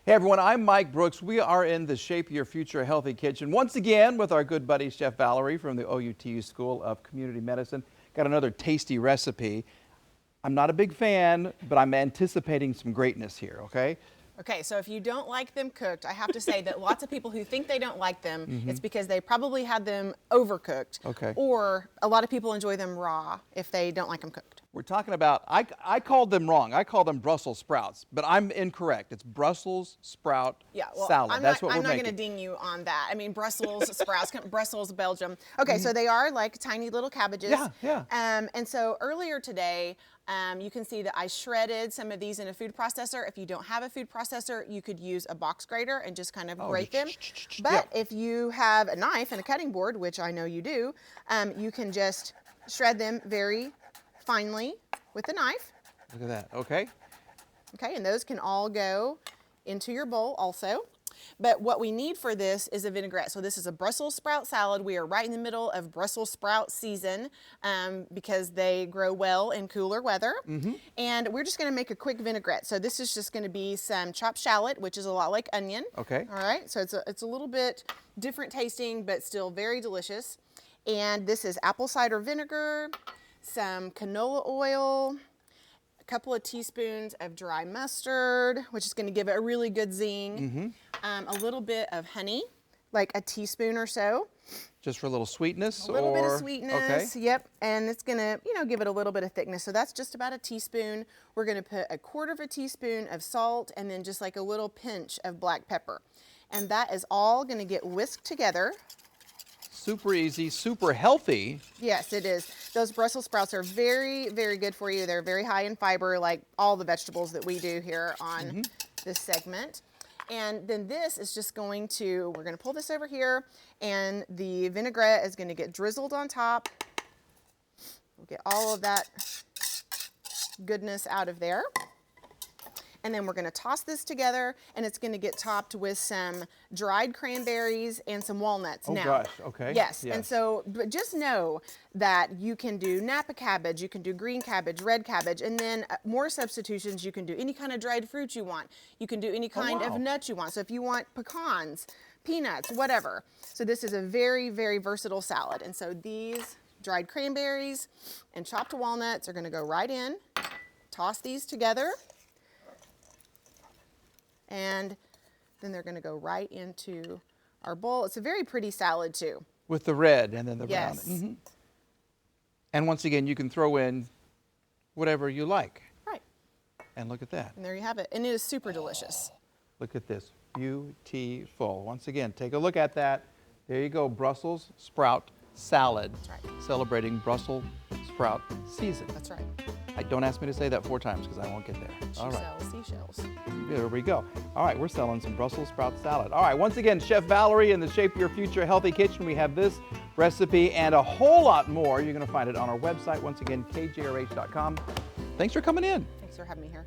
Hey everyone, I'm Mike Brooks. We are in the Shape Your Future Healthy Kitchen once again with our good buddy Chef Valerie from the OUTU School of Community Medicine. Got another tasty recipe. I'm not a big fan, but I'm anticipating some greatness here, okay? Okay, so if you don't like them cooked, I have to say that lots of people who think they don't like them, it's because they probably had them overcooked. Okay. Or a lot of people enjoy them raw if they don't like them cooked. We're talking about, I called them wrong. I called them Brussels sprouts, but I'm incorrect. It's Brussels sprout salad. That's what we're making. I'm not going to ding you on that. I mean, Brussels sprouts, Brussels, Belgium. Okay, so they are like tiny little cabbages. Yeah. And so earlier today, you can see that I shredded some of these in a food processor. If you don't have a food processor, you could use a box grater and just kind of grate them. But if you have a knife and a cutting board, which I know you do, you can just shred them very finely with a knife. Look at that, okay. Okay, and those can all go into your bowl also. But what we need for this is a vinaigrette. So this is a Brussels sprout salad. We are right in the middle of Brussels sprout season because they grow well in cooler weather. And we're just gonna make a quick vinaigrette. So this is just gonna be some chopped shallot, which is a lot like onion. Okay. All right, so it's a little bit different tasting, but still very delicious. And this is apple cider vinegar, some canola oil, a couple of teaspoons of dry mustard, which is going to give it a really good zing, a little bit of honey, like a teaspoon or so. Just for a little sweetness? A little bit of sweetness, okay. Yep, and it's going to, give it a little bit of thickness. So that's just about a teaspoon. We're going to put a quarter of a teaspoon of salt and then just like a little pinch of black pepper. And that is all going to get whisked together. Super easy, super healthy. Yes, it is. Those Brussels sprouts are very, very good for you. They're very high in fiber, like all the vegetables that we do here on this segment. And then this is just we're going to pull this over here, and the vinaigrette is going to get drizzled on top. We'll get all of that goodness out of there. And then we're going to toss this together, and it's going to get topped with some dried cranberries and some walnuts. Oh gosh, okay. Yes, and so, but just know that you can do Napa cabbage, you can do green cabbage, red cabbage, and then more substitutions. You can do any kind of dried fruit you want. You can do any kind of nut you want. So if you want pecans, peanuts, whatever. So this is a very, very versatile salad. And so these dried cranberries and chopped walnuts are going to go right in. Toss these together. And then they're going to go right into our bowl. It's a very pretty salad too. With the red and then the brown. Yes. And once again, you can throw in whatever you like. Right. And look at that. And there you have it. And it is super delicious. Look at this. Beautiful. Once again, take a look at that. There you go, Brussels sprout salad. That's right. Celebrating Brussels sprout season. That's right. Don't ask me to say that 4 times because I won't get there. She sells seashells. There we go. All right, we're selling some Brussels sprout salad. All right, once again, Chef Valerie in the Shape Your Future Healthy Kitchen. We have this recipe and a whole lot more. You're going to find it on our website. Once again, KJRH.com. Thanks for coming in. Thanks for having me here.